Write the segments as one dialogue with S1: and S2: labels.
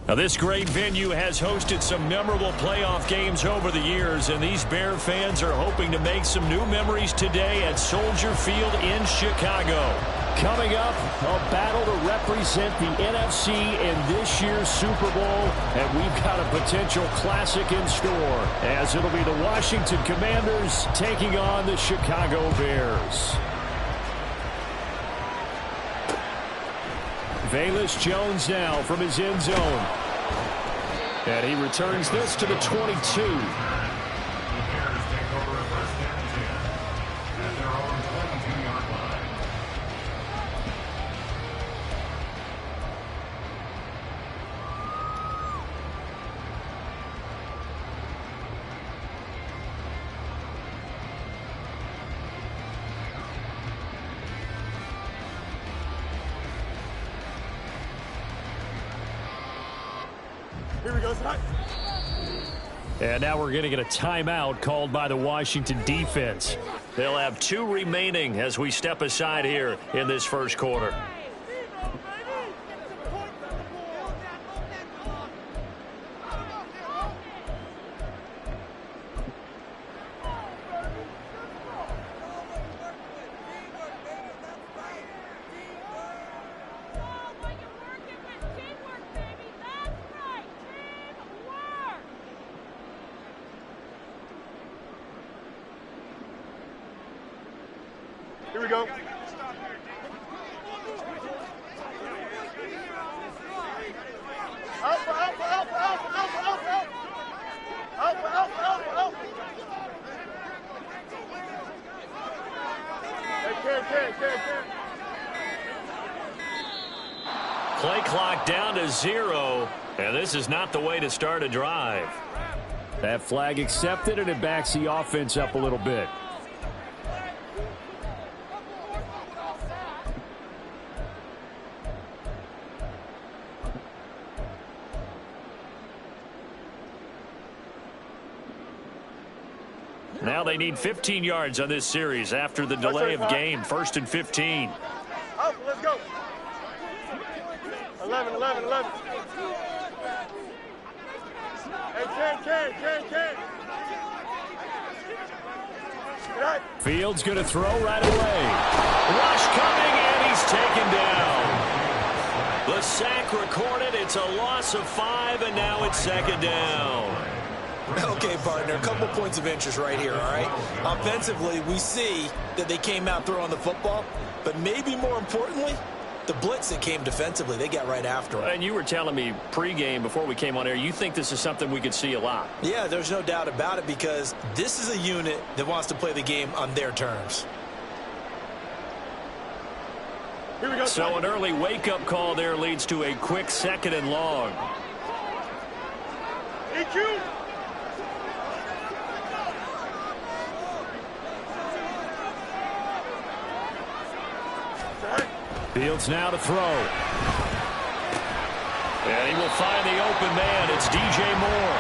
S1: Now, this great venue has hosted some memorable playoff games over the years, and these Bear fans are hoping to make some new memories today at Soldier Field in Chicago. Coming up, a battle to represent the NFC in this year's Super Bowl, and we've got a potential classic in store, as it'll be the Washington Commanders taking on the Chicago Bears. Velus Jones now from his end zone. And he returns this to the 22.
S2: Here we go,
S1: and now we're going to get a timeout called by the Washington defense. They'll have 2 remaining as we step aside here in this first quarter.
S2: Here we go.
S1: Play clock down to 0, and this is not the way to start a drive. That flag accepted, and it backs the offense up a little bit. Now they need 15 yards on this series after the delay of game. 1st and 15.
S2: Oh, let's go. 11. Hey, 10. Right.
S1: Fields going to throw right away. Rush coming, and he's taken down. The sack recorded. It's a loss of 5, and now it's 2nd down.
S3: Okay, partner, a couple points of interest right here, all right? Offensively, we see that they came out throwing the football, but maybe more importantly, the blitz that came defensively, they got right after it.
S1: And you were telling me pregame before we came on air, you think this is something we could see a lot.
S3: Yeah, there's no doubt about it because this is a unit that wants to play the game on their terms.
S2: Here we go.
S1: So an early wake-up call there leads to a quick 2nd and long.
S2: EQ.
S1: Fields now to throw. And he will find the open man. It's DJ Moore.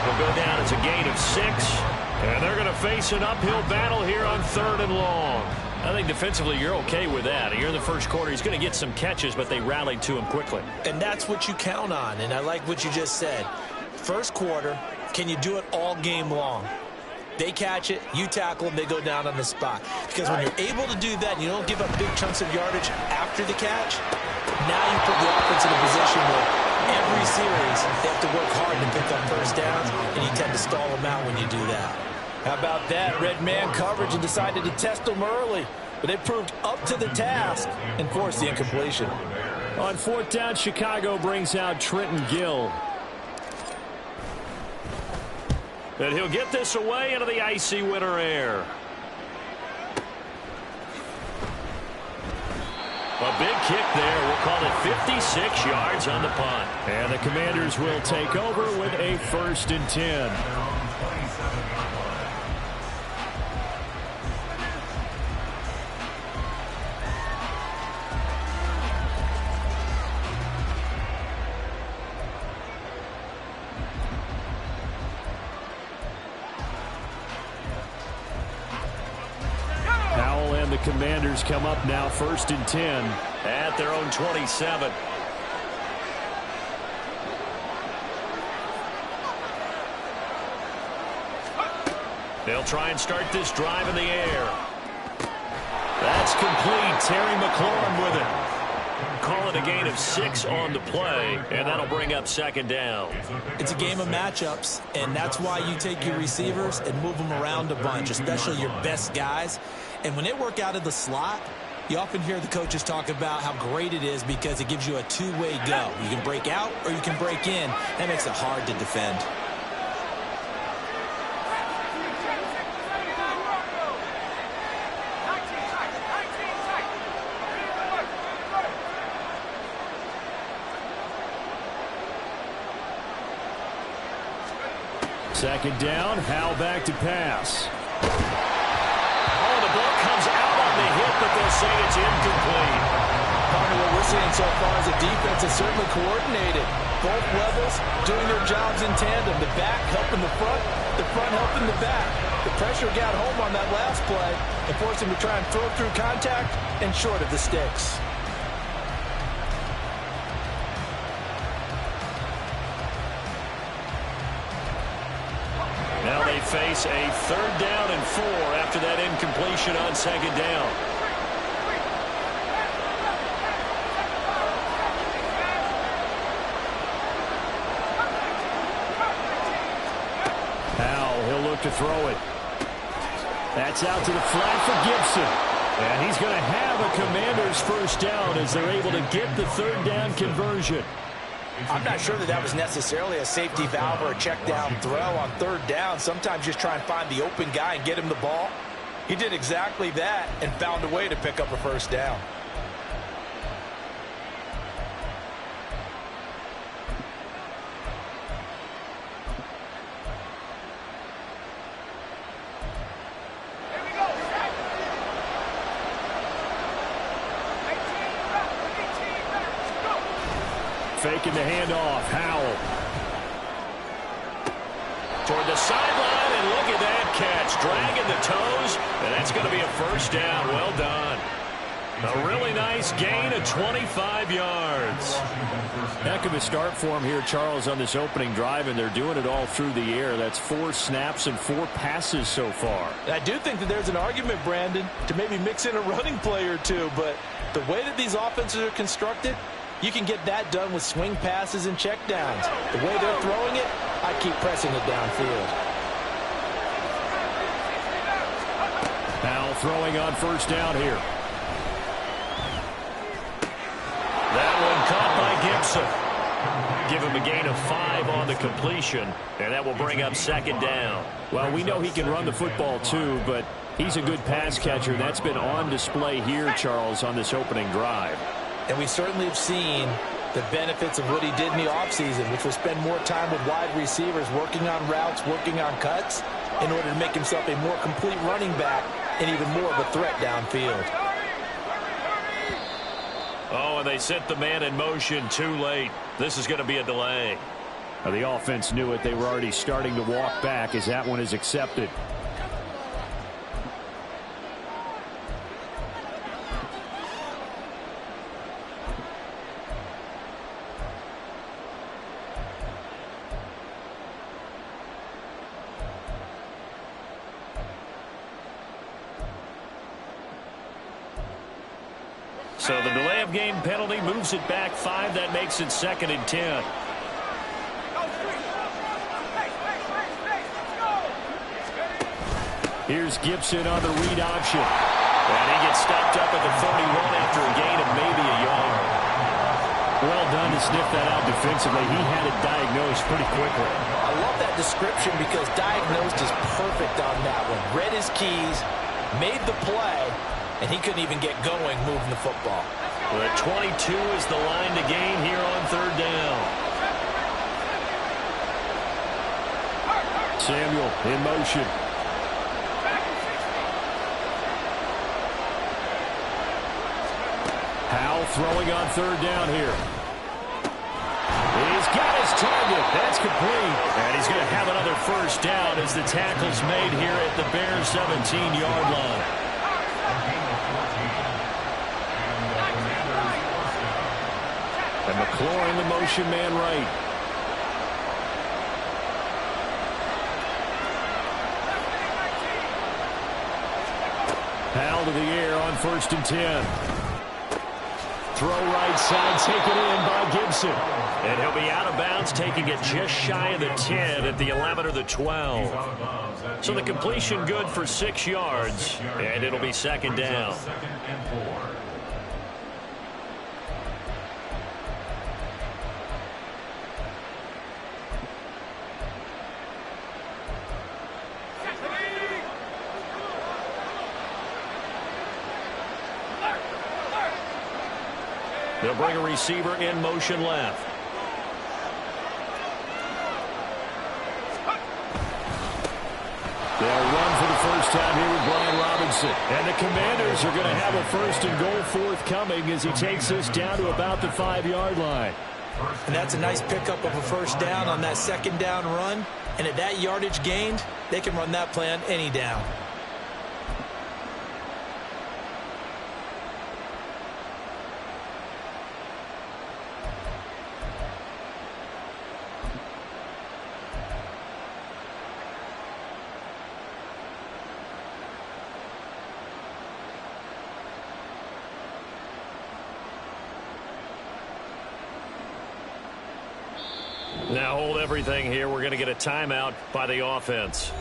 S1: He'll go down. It's a gain of 6. And they're going to face an uphill battle here on 3rd and long. I think defensively you're okay with that. Here in the first quarter, he's going to get some catches, but they rallied to him quickly.
S3: And that's what you count on, and I like what you just said. First quarter, can you do it all game long? They catch it, you tackle them, they go down on the spot. Because when you're able to do that, and you don't give up big chunks of yardage after the catch, now you put the offense in a position where every series they have to work hard to pick up first downs, and you tend to stall them out when you do that.
S4: How about that? Red man coverage and decided to test them early. But they proved up to the task and forced the incompletion.
S1: On 4th down, Chicago brings out Trenton Gill. And he'll get this away into the icy winter air. A big kick there. We'll call it 56 yards on the punt. And the Commanders will take over with a 1st and 10. The Commanders come up now 1st and 10 at their own 27. They'll try and start this drive in the air. That's complete. Terry McLaurin with it. Call it a gain of 6 on the play, and that'll bring up second down.
S3: It's a game of matchups, and that's why you take your receivers and move them around a bunch, especially your best guys. And when they work out of the slot, you often hear the coaches talk about how great it is because it gives you a two-way go. You can break out or you can break in. That makes it hard to defend.
S1: Second down, Howell back to pass. Oh, the ball comes out on the hit, but they'll say it's incomplete.
S4: Partner, what we're seeing so far is the defense is certainly coordinated. Both levels doing their jobs in tandem. The back helping the front helping the back. The pressure got home on that last play and forced him to try and throw through contact and short of the sticks.
S1: Now they face a 3rd down and 4 after that incompletion on second down. Howell, he'll look to throw it. That's out to the flat for Gibson. And he's going to have a Commanders first down as they're able to get the 3rd down conversion.
S4: I'm not sure that was necessarily a safety valve or a check down throw on 3rd down. Sometimes just try and find the open guy and get him the ball. He did exactly that and found a way to pick up a first down.
S1: Faking the handoff. Howell. Toward the sideline, and look at that catch. Dragging the toes, and that's going to be a first down. Well done. A really nice gain of 25 yards. Heck of a start for him here, Charles, on this opening drive, and they're doing it all through the air. That's 4 snaps and 4 passes so far.
S4: I do think that there's an argument, Brandon, to maybe mix in a running play or two, but the way that these offenses are constructed, you can get that done with swing passes and checkdowns. The way they're throwing it, I keep pressing it downfield.
S1: Now throwing on first down here. That one caught by Gibson. Give him a gain of 5 on the completion, and that will bring up second down. Well, we know he can run the football too, but he's a good pass catcher. That's been on display here, Charles, on this opening drive.
S4: And we certainly have seen the benefits of what he did in the offseason, which was spend more time with wide receivers, working on routes, working on cuts, in order to make himself a more complete running back and even more of a threat downfield.
S1: Oh, and they sent the man in motion too late. This is going to be a delay. Now, the offense knew it. They were already starting to walk back as that one is accepted. So the delay of game penalty moves it back 5. That makes it 2nd and 10. Here's Gibson on the read option. And he gets stopped up at the 31 after a gain of maybe a yard. Well done to sniff that out defensively. He had it diagnosed pretty quickly.
S4: I love that description because diagnosed is perfect on that one. Read his keys, made the play, and he couldn't even get going moving the football.
S1: The 22 is the line to gain here on 3rd down. Samuel in motion. Howell throwing on 3rd down here. He's got his target. That's complete. And he's going to have another first down as the tackle's made here at the Bears' 17-yard line. And McLaurin, the motion man right. to the air on 1st and 10. Throw right side, taken in by Gibson. And he'll be out of bounds, taking it just shy of the 10 at the 11 or the 12. So the completion good for 6 yards, and it'll be 2nd down. They'll bring a receiver in motion left. They'll run for the first time here with Brian Robinson. And the Commanders are going to have a 1st and goal forthcoming as he takes this down to about the 5-yard line.
S3: And that's a nice pickup of a 1st down on that 2nd down run. And at that yardage gained, they can run that play on any down.
S1: Now hold everything here. We're going to get a timeout by the offense.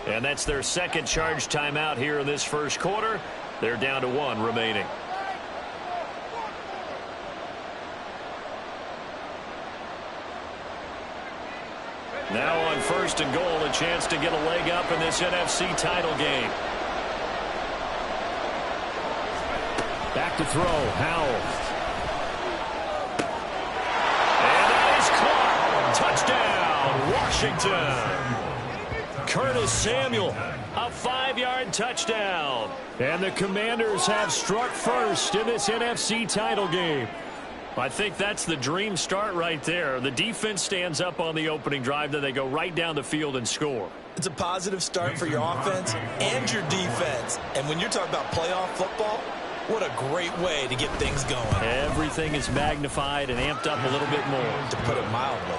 S1: And that's their 2nd charge timeout here in this 1st quarter. They're down to 1 remaining. Now on 1st and goal, a chance to get a leg up in this NFC title game. Back to throw, Howell. Touchdown, Washington. Curtis Samuel, a 5-yard touchdown. And the Commanders have struck first in this NFC title game. I think that's the dream start right there. The defense stands up on the opening drive, then they go right down the field and score.
S3: It's a positive start for your offense and your defense. And when you're talking about playoff football, what a great way to get things going.
S1: Everything is magnified and amped up a little bit more.
S3: To put it mildly.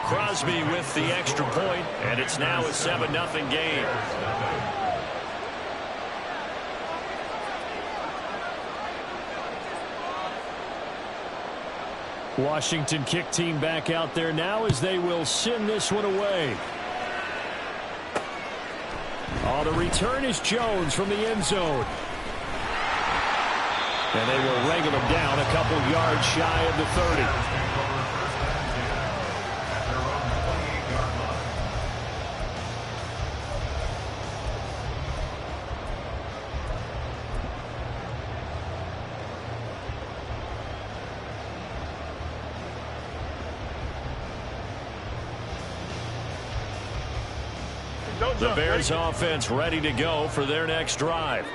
S1: Crosby with the extra point, and it's now a 7-0 game. Washington kick team back out there now as they will send this one away. Oh, the return is Jones from the end zone. And they will wrangle him down a couple yards shy of the 30. The Bears offense ready to go for their next drive.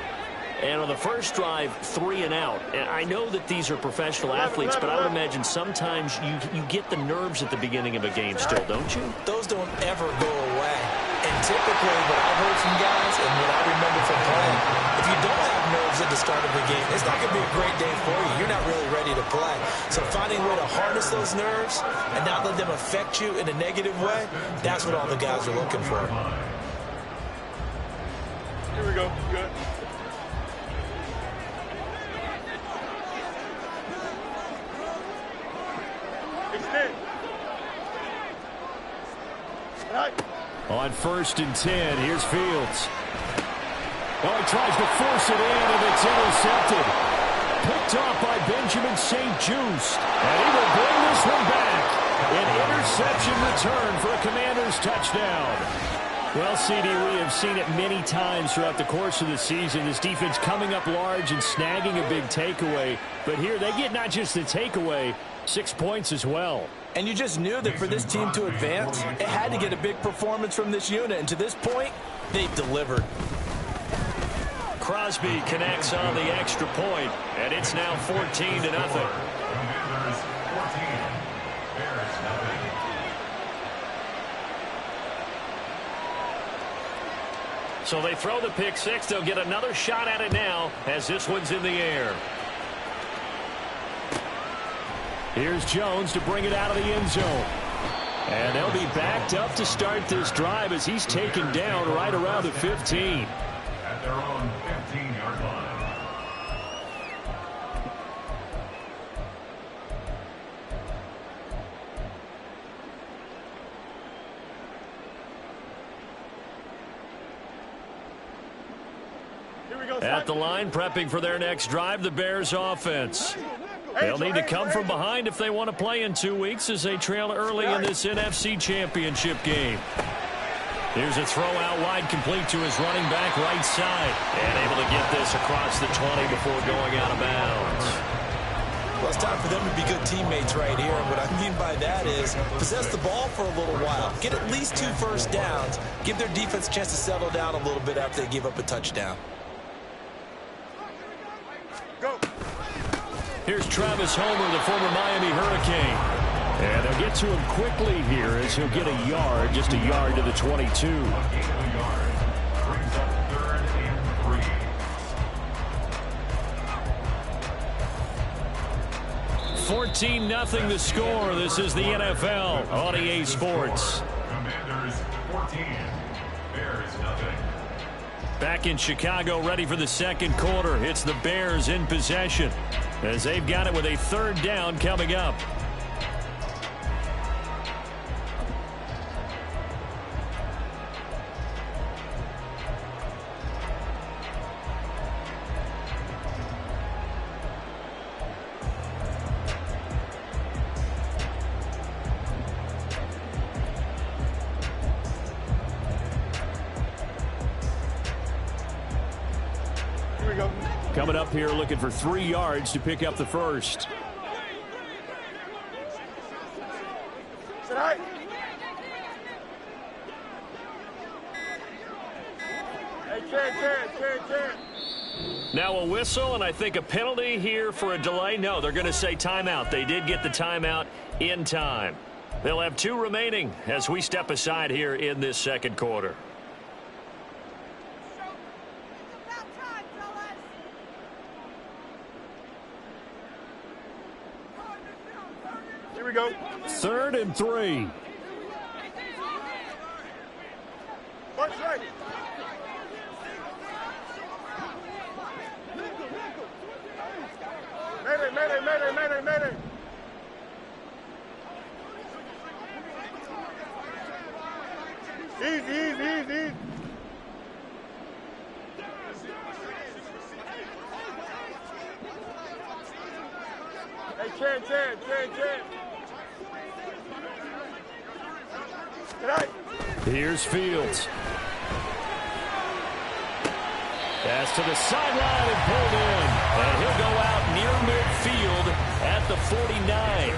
S1: And on the first drive, 3 and out. And I know that these are professional athletes, but I would imagine sometimes you get the nerves at the beginning of a game still, don't you?
S3: Those don't ever go away. And typically what I've heard from guys and what I remember from playing, if you don't have nerves at the start of the game, it's not going to be a great day for you. You're not really ready to play. So finding a way to harness those nerves and not let them affect you in a negative way, that's what all the guys are looking for.
S2: Here we go. Good. Extend. Right.
S1: On 1st and 10, here's Fields. Oh, he tries to force it in, and it's intercepted. Picked off by Benjamin St-Juste. And he will bring this one back. An interception return for a Commanders touchdown. Well, CD, we have seen it many times throughout the course of the season. This defense coming up large and snagging a big takeaway. But here they get not just the takeaway, 6 points as well.
S3: And you just knew that for this team to advance, it had to get a big performance from this unit. And to this point, they've delivered.
S1: Crosby connects on the extra point, and it's now 14-0. So they throw the pick six. They'll get another shot at it now as this one's in the air. Here's Jones to bring it out of the end zone. And they'll be backed up to start this drive as he's taken down right around the 15.
S5: At their own 15-yard line.
S1: At the line, prepping for their next drive, the Bears offense. They'll need to come from behind if they want to play in 2 weeks as they trail early in this NFC Championship game. Here's a throw out wide, complete to his running back right side. And able to get this across the 20 before going out of bounds.
S3: Well, it's time for them to be good teammates right here. And what I mean by that is possess the ball for a little while. Get at least 2 first downs. Give their defense a chance to settle down a little bit after they give up a touchdown.
S2: Go.
S1: Here's Travis Homer, the former Miami Hurricane. And they'll get to him quickly here as he'll get a yard, just a yard to the 22. 14-0 the score. This is the NFL on EA Sports.
S5: Commanders 14, Bears nothing.
S1: Back in Chicago, ready for the second quarter. It's the Bears in possession as they've got it with a third down coming up. Coming up here looking for 3 yards to pick up the first.
S2: Hey, check.
S1: Now a whistle and I think a penalty here for a delay. No, they're going to say timeout. They did get the timeout in time. They'll have 2 remaining as we step aside here in this second quarter.
S2: Here we go.
S1: 3rd and 3.
S2: Watch right. Mayday. Easy. Hey, Chad.
S1: Here's Fields. Pass to the sideline and pulled in. And he'll go out near midfield at the 49.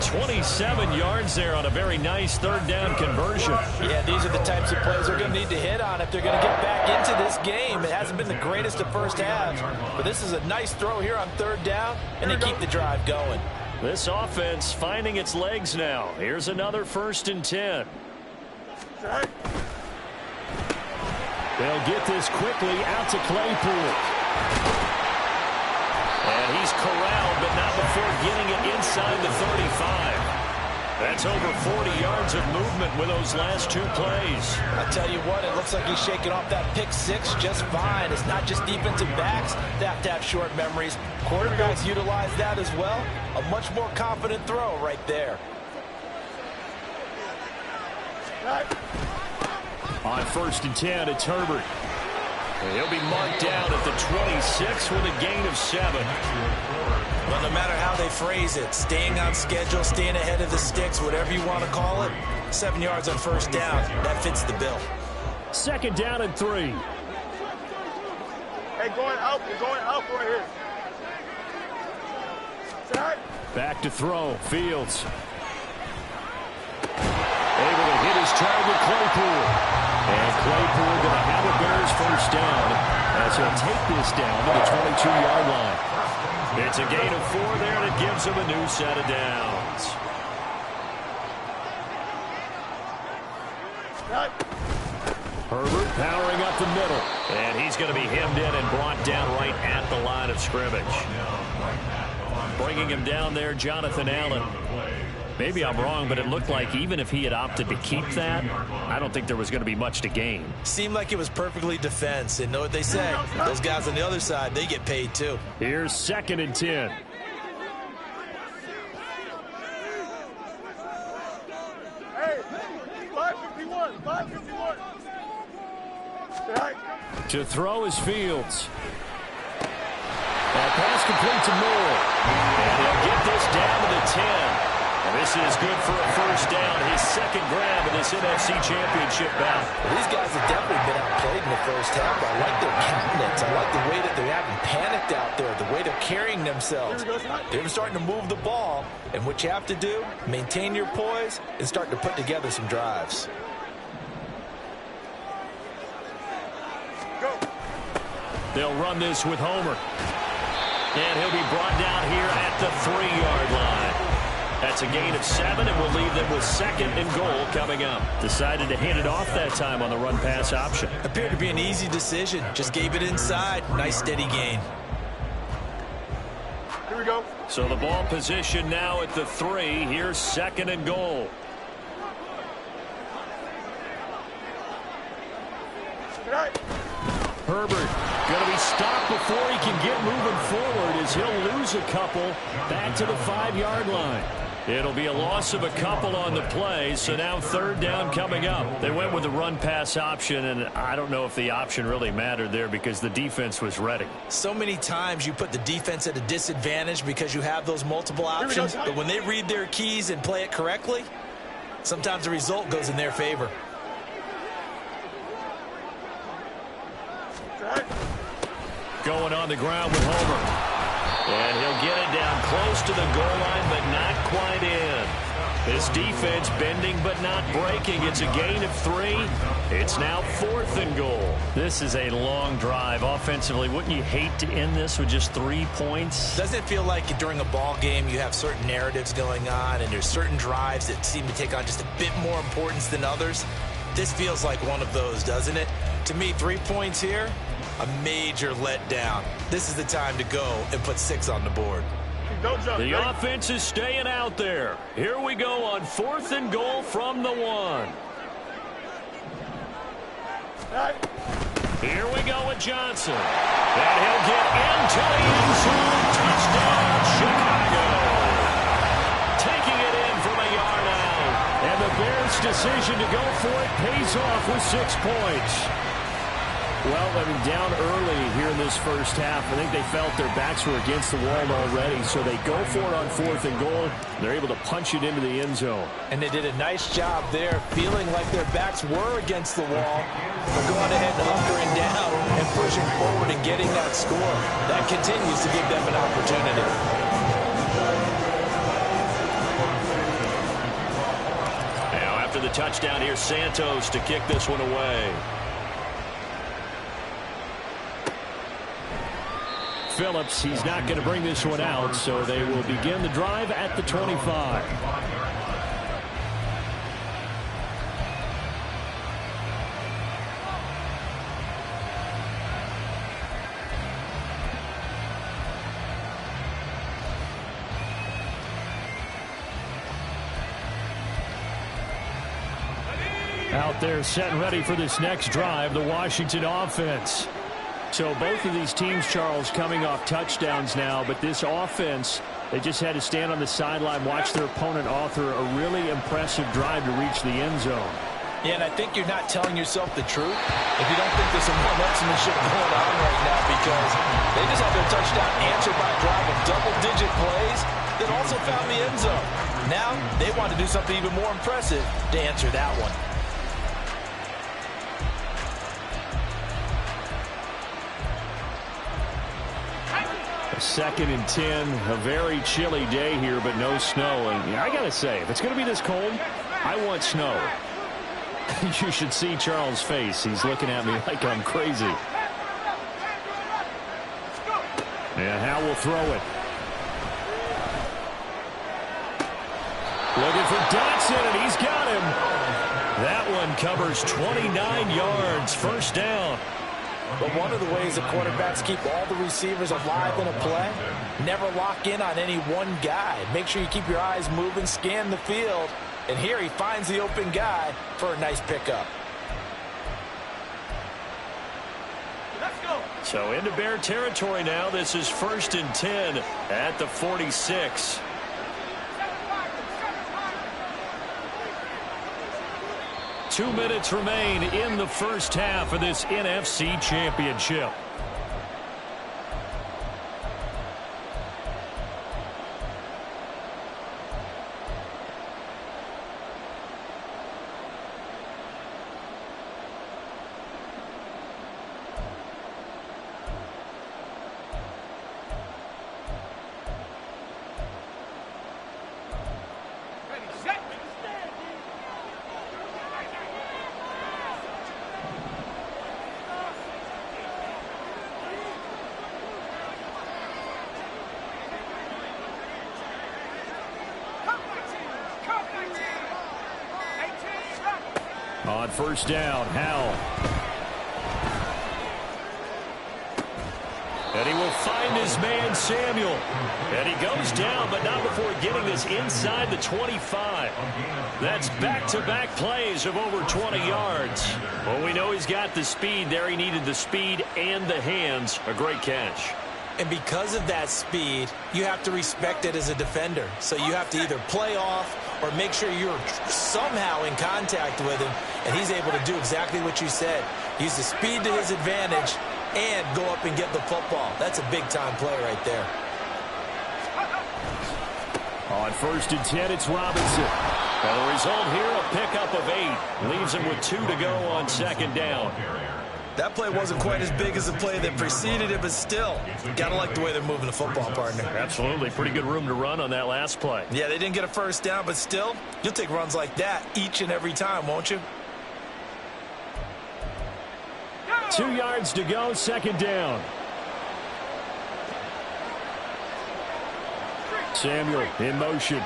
S1: 27 yards there on a very nice third down conversion.
S3: Yeah, these are the types of plays they're going to need to hit on if they're going to get back into this game. It hasn't been the greatest of first halves, but this is a nice throw here on 3rd down, and they keep the drive going.
S1: This offense finding its legs now. Here's another 1st and 10. They'll get this quickly out to Claypool. And he's corralled, but not before getting it inside the 35. That's over 40 yards of movement with those last 2 plays.
S3: I tell you what, it looks like he's shaking off that pick 6 just fine. It's not just defensive backs that have to have short memories. Quarterbacks utilize that as well. A much more confident throw right there.
S1: On 1st and 10, it's Herbert. And he'll be marked down at the 26 with a gain of 7.
S3: Well, no matter how they phrase it, staying on schedule, staying ahead of the sticks, whatever you want to call it, 7 yards on 1st down, that fits the bill.
S1: 2nd down and 3.
S2: Hey, going out right here.
S1: Back to throw, Fields. Able to hit his target, Claypool. And Claypool going to have a Bears 1st down as he'll take this down to the 22-yard line. It's a gain of 4 there, and it gives him a new set of downs. Herbert powering up the middle. And he's going to be hemmed in and brought down right at the line of scrimmage. Bringing him down there, Jonathan Allen. Maybe I'm wrong, but it looked like even if he had opted to keep that, I don't think there was going to be much to gain.
S3: Seemed like it was perfectly defense. And know what they say? Those guys on the other side, they get paid too.
S1: Here's 2nd and 10.
S2: Hey, 551.
S1: To throw is Fields. That pass complete to Moore. And he'll get this down to the 10. And this is good for a first down. His second grab in this NFC Championship bout.
S4: Well, these guys have definitely been outplayed in the first half. I like their countenance. I like the way that they haven't panicked out there, the way they're carrying themselves. They're starting to move the ball. And what you have to do, maintain your poise and start to put together some drives.
S1: They'll run this with Homer. And he'll be brought down here at the 3-yard line. That's a gain of 7, and we'll leave them with second and goal coming up. Decided to hand it off that time on the run-pass option.
S3: Appeared to be an easy decision. Just gave it inside. Nice steady gain.
S2: Here we go.
S1: So the ball position now at the 3. Here's second and goal. Herbert going to be stopped before he can get moving forward as he'll lose a couple back to the 5-yard line. It'll be a loss of a couple on the play, so now third down coming up. They went with the run-pass option, and I don't know if the option really mattered there because the defense was ready.
S3: So many times you put the defense at a disadvantage because you have those multiple options, but when they read their keys and play it correctly, sometimes the result goes in their favor.
S1: Going on the ground with Homer. And he'll get it down close to the goal line, but not quite in. This defense bending but not breaking. It's a gain of 3. It's now 4th and goal. This is a long drive offensively. Wouldn't you hate to end this with just 3 points?
S3: Doesn't it feel like during a ball game you have certain narratives going on and there's certain drives that seem to take on just a bit more importance than others? This feels like one of those, doesn't it? To me, 3 points here, a major letdown. This is the time to go and put 6 on the board.
S1: The offense is staying out there. Here we go on 4th and goal from the 1. Here we go with Johnson. And he'll get into the end zone. Touchdown, Chicago. Taking it in from a yard out. And the Bears' decision to go for it pays off with 6 points. Well, I mean, down early here in this first half. I think they felt their backs were against the wall already, so they go for it on 4th and goal. They're able to punch it into the end zone.
S4: And they did a nice job there, feeling like their backs were against the wall, but going ahead and hunkering down and pushing forward and getting that score. That continues to give them an opportunity.
S1: Now, after the touchdown, here's Santos to kick this one away. Phillips, he's not going to bring this one out, so they will begin the drive at the 25. Out there set and ready for this next drive, the Washington offense. So both of these teams, Charles, coming off touchdowns now, but this offense, they just had to stand on the sideline, watch their opponent author a really impressive drive to reach the end zone.
S4: Yeah, and I think you're not telling yourself the truth if you don't think there's some one-upsmanship going on right now, because they just had their touchdown answered by a drive of double-digit plays that also found the end zone. Now they want to do something even more impressive to answer that one.
S1: Second and 10, a very chilly day here, but no snow. And I got to say, if it's going to be this cold, I want snow. You should see Charles' face. He's looking at me like I'm crazy. And Howe will throw it. Looking for Dotson, and he's got him. That one covers 29 yards, first down.
S4: But one of the ways that quarterbacks keep all the receivers alive in a play, never lock in on any one guy. Make sure you keep your eyes moving, scan the field. And here he finds the open guy for a nice pickup.
S2: Let's go.
S1: So into Bear territory now. This is 1st and 10 at the 46. 2 minutes remain in the first half of this NFC Championship. On first down, Howell. And he will find his man, Samuel. And he goes down, but not before getting this inside the 25. That's back-to-back plays of over 20 yards. Well, we know he's got the speed there. He needed the speed and the hands. A great catch.
S3: And because of that speed, you have to respect it as a defender. So you have to either play off or make sure you're somehow in contact with him, and he's able to do exactly what you said. Use the speed to his advantage and go up and get the football. That's a big-time play right there.
S1: On first and 10, it's Robinson. And the result here, a pickup of 8. Leaves him with 2 to go on second down.
S4: That play wasn't quite as big as the play that preceded it, but still, gotta like the way they're moving the football, partner.
S1: Absolutely. Pretty good room to run on that last play.
S4: Yeah, they didn't get a first down, but still, you'll take runs like that each and every time, won't you?
S1: 2 yards to go, second down. Samuel in motion.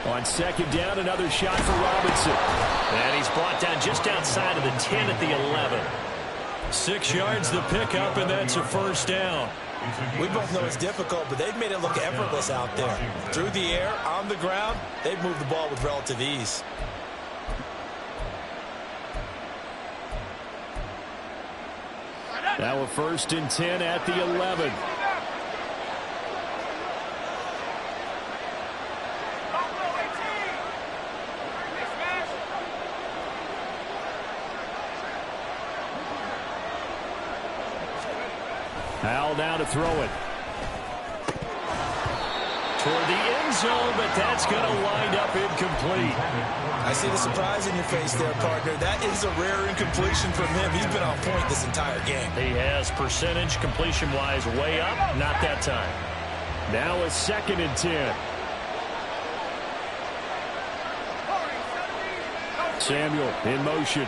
S1: On second down, another shot for Robinson. And he's brought down just outside of the 10 at the 11. 6 yards the pickup, and that's a first down.
S3: We both know it's difficult, but they've made it look effortless out there. Through the air, on the ground, they've moved the ball with relative ease.
S1: Now a first and 10 at the 11. Howell now to throw it. Toward the end zone, but that's going to wind up incomplete.
S3: I see the surprise in your face there, partner. That is a rare incompletion from him. He's been on point this entire game.
S1: He has percentage completion-wise way up, not that time. Now a second and 10. Samuel in motion.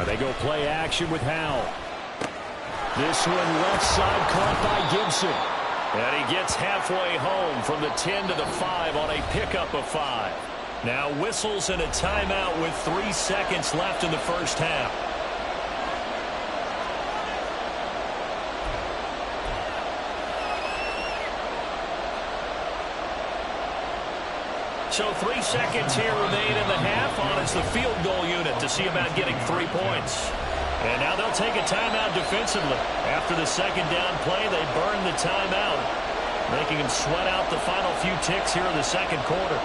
S1: They go play action with Howell. This one left side caught by Gibson. And he gets halfway home from the 10 to the 5 on a pickup of 5. Now whistles and a timeout with 3 seconds left in the first half. So 3 seconds here remain in the half. On is the field goal unit to see about getting 3 points. And now they'll take a timeout defensively. After the second down play, they burn the timeout, making them sweat out the final few ticks here in the second quarter.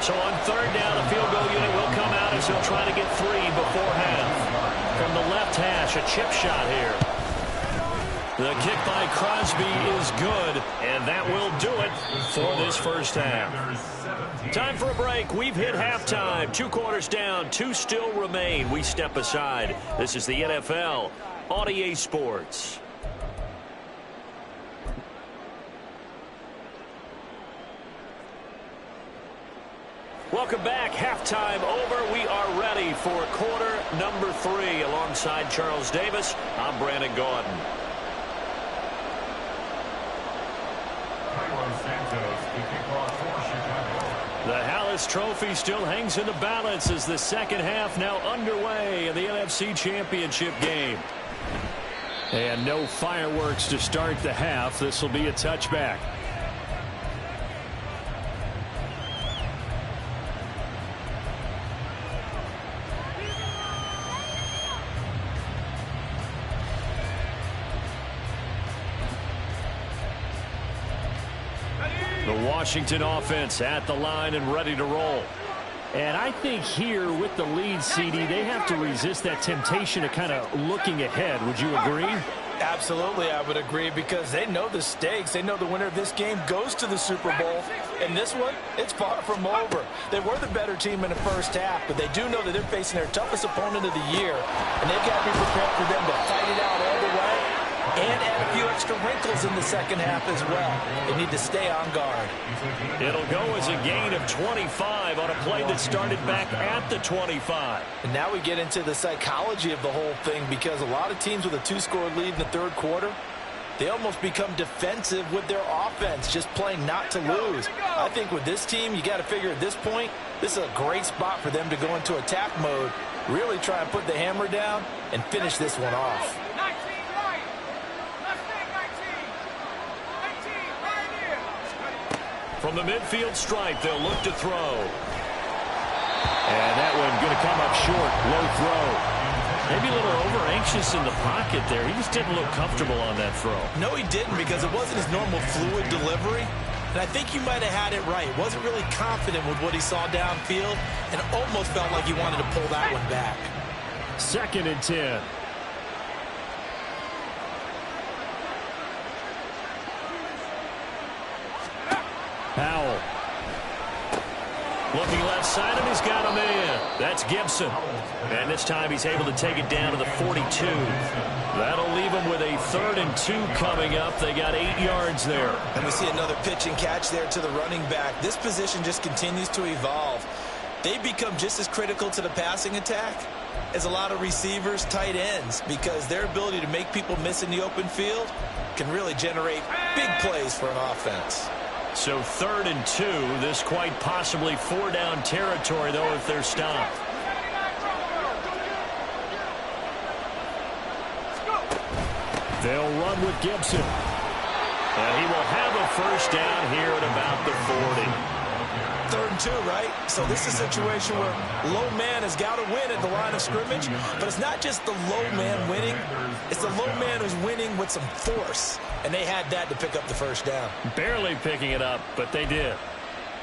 S1: So on third down, the field goal unit will come out as they'll try to get 3 before half. From the left hash, a chip shot here. The kick by Crosby is good, and that will do it for this first half. Time for a break. We've hit halftime. 2 quarters down, 2 still remain. We step aside. This is the NFL on EA Sports. Welcome back. Halftime over. We are ready for quarter number 3. Alongside Charles Davis, I'm Brandon Gaudin. The Hallis Trophy still hangs in the balance as the second half now underway in the NFC Championship game. And no fireworks to start the half. This will be a touchback. Washington offense at the line and ready to roll.
S2: And I think here with the lead, CD, they have to resist that temptation of kind of looking ahead. Would you agree?
S4: Absolutely, I would agree, because they know the stakes. They know the winner of this game goes to the Super Bowl. And this one, it's far from over. They were the better team in the first half, but they do know that they're facing their toughest opponent of the year. And they've got to be prepared for them to fight it out all the way and add a few extra wrinkles in the second half as well. They need to stay on guard.
S1: It'll go as a gain of 25 on a play that started back at the 25.
S4: And now we get into the psychology of the whole thing, because a lot of teams with a two-score lead in the third quarter, they almost become defensive with their offense, just playing not to lose. I think with this team, you got to figure at this point, this is a great spot for them to go into attack mode, really try and put the hammer down and finish this one off.
S1: From the midfield stripe, they'll look to throw. And that one going to come up short. Low throw. Maybe a little over-anxious in the pocket there. He just didn't look comfortable on that throw.
S4: No, he didn't, because it wasn't his normal fluid delivery. And I think you might have had it right. Wasn't really confident with what he saw downfield and almost felt like he wanted to pull that one back.
S2: 2nd and 10.
S1: Powell. Looking left side, and he's got a man. That's Gibson. And this time he's able to take it down to the 42. That'll leave him with a 3rd and 2 coming up. They got 8 yards there.
S4: And we see another pitch and catch there to the running back. This position just continues to evolve. They become just as critical to the passing attack as a lot of receivers, tight ends, because their ability to make people miss in the open field can really generate big plays for an offense.
S1: So 3rd and 2. This quite possibly 4-down territory, though, if they're stopped.
S2: They'll run with Gibson.
S1: And he will have a first down here at about the 40.
S4: 3rd and 2, right? So this is a situation where low man has got to win at the line of scrimmage, but it's not just the low man winning. It's the low man who's winning with some force, and they had that to pick up the first down.
S1: Barely picking it up, but they did.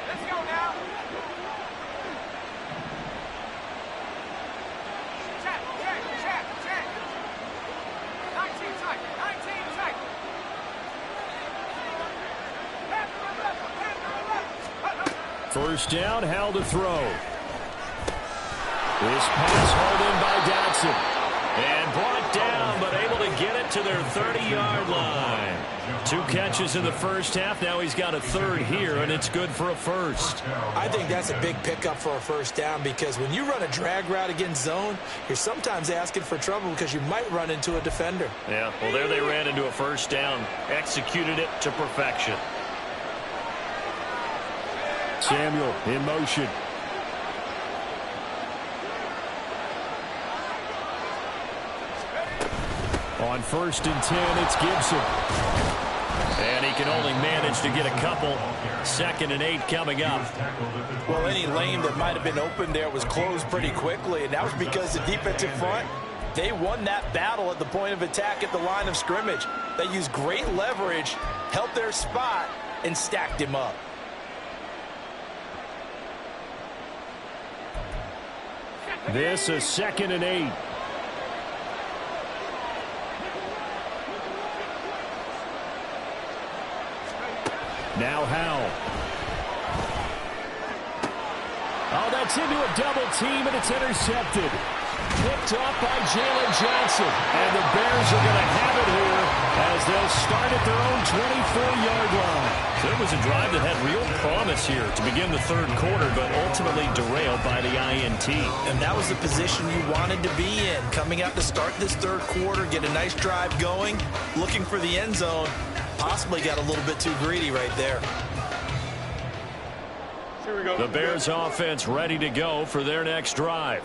S2: Let's go now. Check. 19 tight.
S1: First down, held to throw. This pass hauled in by Dotson. And brought down, but able to get it to their 30-yard line. 2 catches in the first half. Now he's got a 3rd here, and it's good for a first.
S4: I think that's a big pickup for a first down, because when you run a drag route against zone, you're sometimes asking for trouble because you might run into a defender.
S1: Yeah, well, there they ran into a first down. Executed it to perfection.
S2: Samuel in motion. On 1st and 10, it's Gibson.
S1: And he can only manage to get a couple. 2nd and 8 coming up.
S4: Well, any lane that might have been open there was closed pretty quickly, and that was because the defensive front, they won that battle at the point of attack at the line of scrimmage. They used great leverage, held their spot, and stacked him up.
S2: This is 2nd and 8. Now Howell. Oh, that's into a double team, and it's intercepted. Picked up by Jalen Johnson. And the Bears are going to have it here as they'll start at their own 24-yard line.
S1: So it was a drive that had real promise here to begin the third quarter, but ultimately derailed by the INT.
S4: And that was the position you wanted to be in. Coming out to start this third quarter, get a nice drive going, looking for the end zone. Possibly got a little bit too greedy right there.
S1: The Bears offense ready to go for their next drive.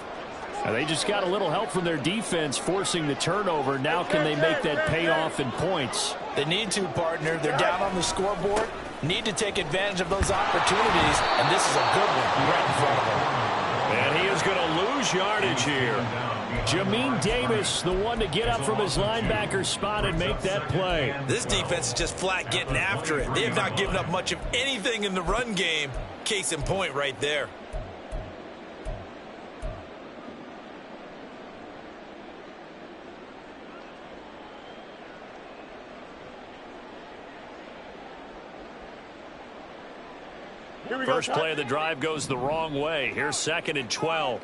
S2: Now they just got a little help from their defense forcing the turnover. Now can they make that payoff in points?
S4: They need to, partner. They're down on the scoreboard. Need to take advantage of those opportunities, and this is a good one right in front of them.
S1: And he is going to lose lose yardage here.
S2: Jamin Davis, the one to get up from his linebacker spot and make that play.
S3: This defense is just flat getting after it. They have not given up much of anything in the run game. Case in point right there.
S1: First play of the drive goes the wrong way. Here's 2nd and 12.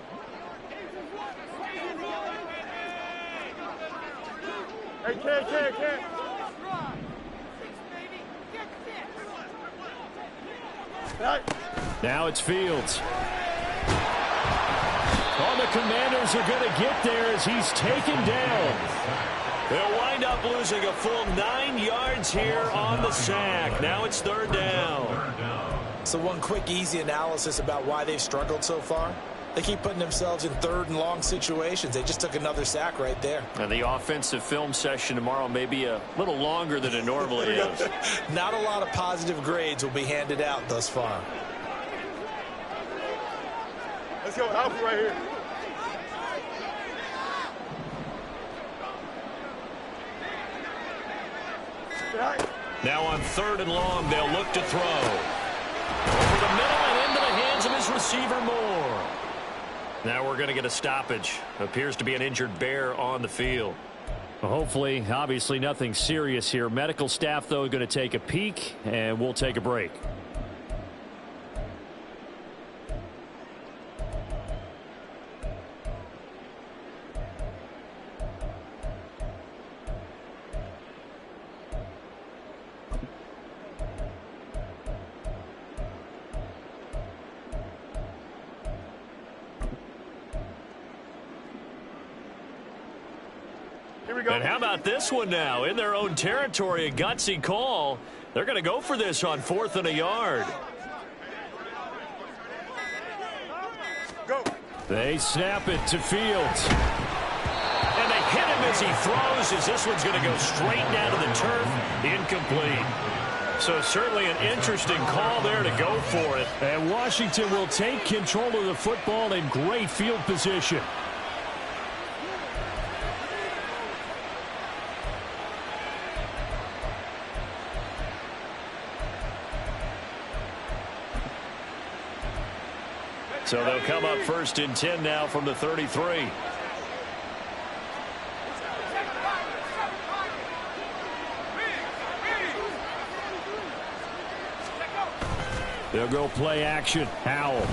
S2: Now it's Fields. Oh, the Commanders are going to get there as he's taken down.
S1: They'll wind up losing a full 9 yards here on the sack. Now it's 3rd down.
S3: So one quick, easy analysis about why they've struggled so far. They keep putting themselves in 3rd and long situations. They just took another sack right there.
S1: And the offensive film session tomorrow may be a little longer than it normally is.
S3: Not a lot of positive grades will be handed out thus far.
S6: Let's go, Alfie right here.
S1: Now on 3rd and long, they'll look to throw. Over the middle and into the hands of his receiver, Moore. Now we're going to get a stoppage. Appears to be an injured Bear on the field.
S2: Well, hopefully, obviously nothing serious here. Medical staff, though, going to take a peek, and we'll take a break.
S1: And how about this one now? In their own territory, a gutsy call. They're going to go for this on 4th and a yard.
S6: Go.
S2: They snap it to Fields.
S1: And they hit him as he throws, as this one's going to go straight down to the turf. Incomplete. So certainly an interesting call there to go for it.
S2: And Washington will take control of the football in great field position.
S1: So they'll come up 1st and 10 now from the 33.
S2: They'll go play action. Howell.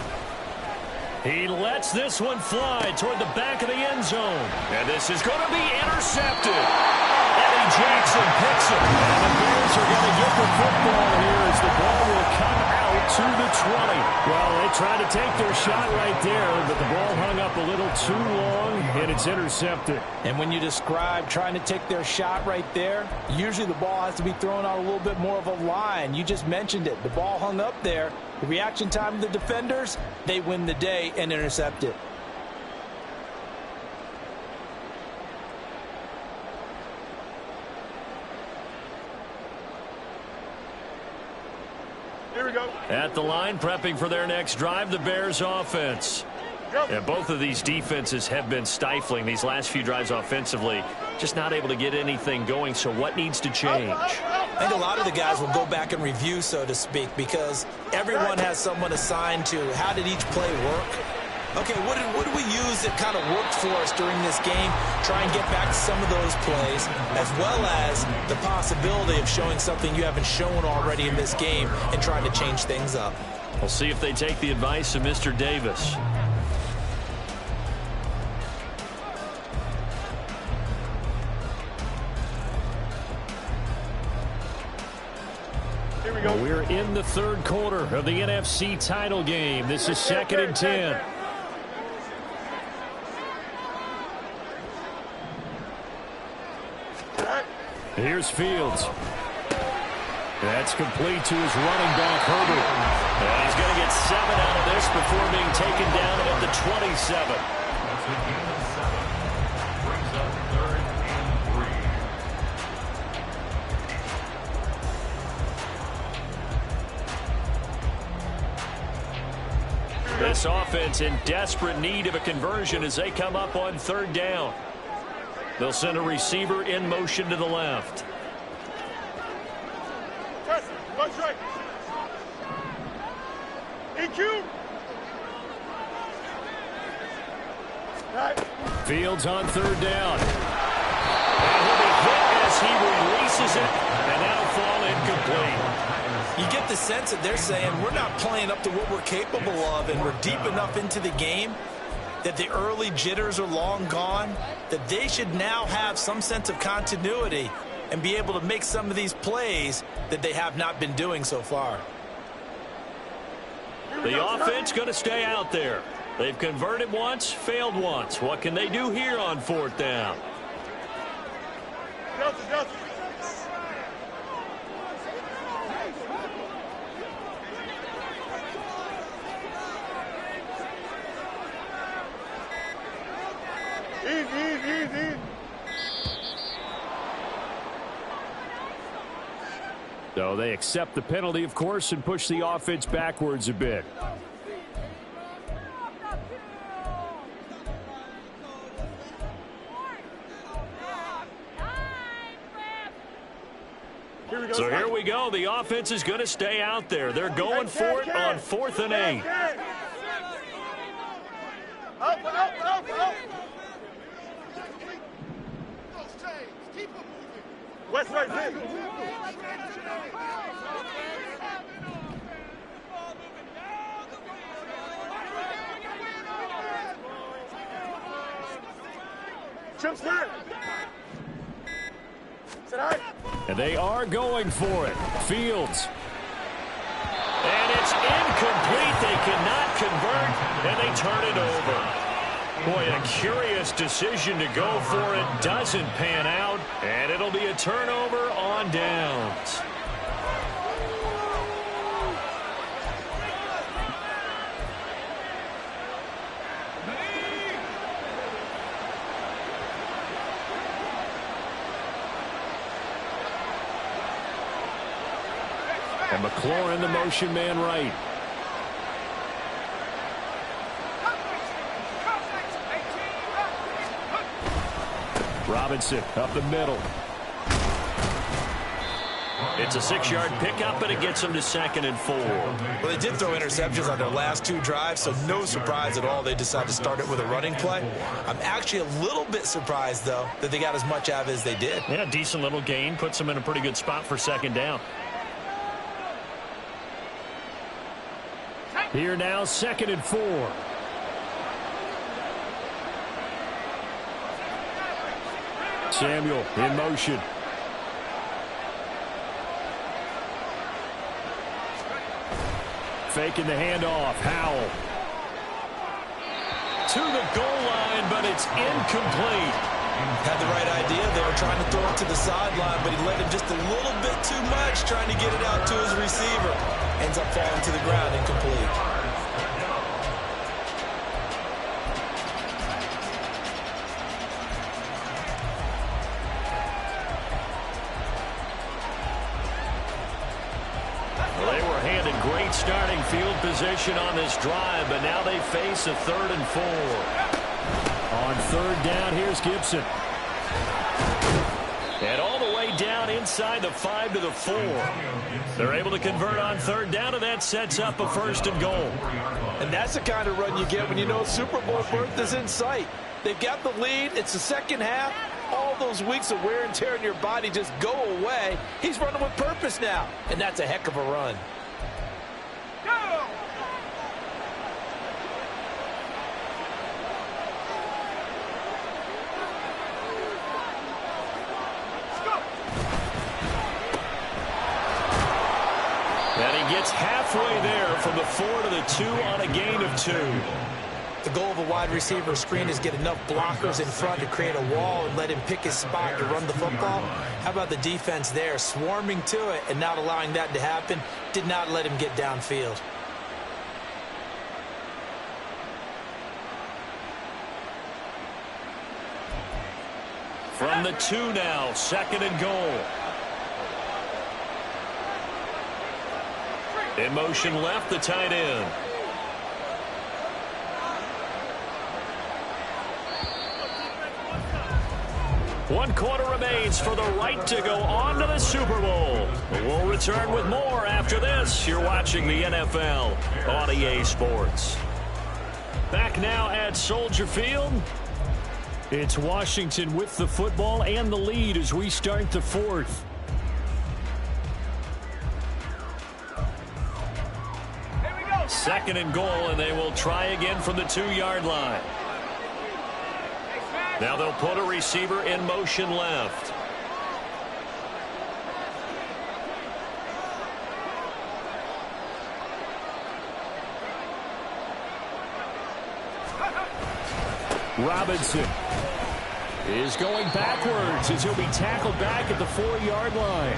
S1: He lets this one fly toward the back of the end zone. And this is going to be intercepted. Eddie Jackson picks it. And the Bears are going to get the football here as the ball will come out to the 20.
S2: Well, they tried to take their shot right there, but the ball hung up a little too long, and it's intercepted.
S4: And when you describe trying to take their shot right there, usually the ball has to be thrown out a little bit more of a line. You just mentioned it. The ball hung up there. The reaction time of the defenders, they win the day and intercept it.
S6: Here we go.
S1: At the line, prepping for their next drive, the Bears offense. And both of these defenses have been stifling these last few drives offensively. Just not able to get anything going, so what needs to change?
S3: I think a lot of the guys will go back and review, so to speak, because everyone has someone assigned to how did each play work. Okay, what did we use that kind of worked for us during this game? Try and get back to some of those plays, as well as the possibility of showing something you haven't shown already in this game and trying to change things up.
S1: We'll see if they take the advice of Mr. Davis.
S2: Well, we're in the 3rd quarter of the NFC title game. This is 2nd and 10. Here's Fields. That's complete to his running back, Herbert.
S1: And he's going to get 7 out of this before being taken down at the 27.
S5: Brings up 3rd and 3.
S1: This offense in desperate need of a conversion as they come up on third down. They'll send a receiver in motion to the left.
S6: One strike. EQ. Right.
S1: Fields on third down. And he'll be hit as he releases it, and that'll fall incomplete.
S3: You get the sense that they're saying we're not playing up to what we're capable of, and we're deep enough into the game that the early jitters are long gone, that they should now have some sense of continuity and be able to make some of these plays that they have not been doing so far.
S1: The offense going to stay out there. They've converted once, failed once. What can they do here on fourth down?
S6: Easy.
S1: So they accept the penalty, of course, and push the offense backwards a bit. So here we go. The offense is going to stay out there. They're going for it on 4th and 8.
S6: Up. West right there. Chip's there.
S1: And they are going for it. Fields. And it's incomplete. They cannot convert, and they turn it over. Boy, a curious decision to go for it. Doesn't pan out, and it'll be a turnover on downs. And McLaurin, the motion man right. Robinson up the middle. It's a 6-yard pickup, and it gets them to 2nd and 4.
S3: Well, they did throw interceptions on their last 2 drives, so no surprise at all they decided to start it with a running play. I'm actually a little bit surprised, though, that they got as much out of it as they did.
S1: Yeah, decent little gain. Puts them in a pretty good spot for 2nd down. Here now, 2nd and 4. Samuel in motion. Faking the handoff. Howell. To the goal line, but it's incomplete.
S3: Had the right idea. They were trying to throw it to the sideline, but he let him just a little bit too much, trying to get it out to his receiver. Ends up falling to the ground, incomplete.
S1: Great starting field position on this drive, but now they face a 3rd and 4. On 3rd down, here's Gibson. And all the way down inside the 5 to the 4. They're able to convert on 3rd down, and that sets up a 1st and goal.
S4: And that's the kind of run you get when you know Super Bowl berth is in sight. They've got the lead. It's the second half. All those weeks of wear and tear in your body just go away. He's running with purpose now, and that's a heck of a run.
S1: And he gets halfway there from the 4 to the 2 on a gain of 2.
S3: The goal of a wide receiver screen is get enough blockers in front to create a wall and let him pick his spot to run the football. How about the defense there, swarming to it and not allowing that to happen? Did not let him get downfield.
S1: From the 2 now, 2nd and goal. In motion left, the tight end. 1 quarter remains for the right to go on to the Super Bowl. We'll return with more after this. You're watching the NFL on EA Sports. Back now at Soldier Field. It's Washington with the football and the lead as we start the fourth. Second and goal, and they will try again from the 2-yard line. Now they'll put a receiver in motion left. Robinson is going backwards as he'll be tackled back at the 4-yard line.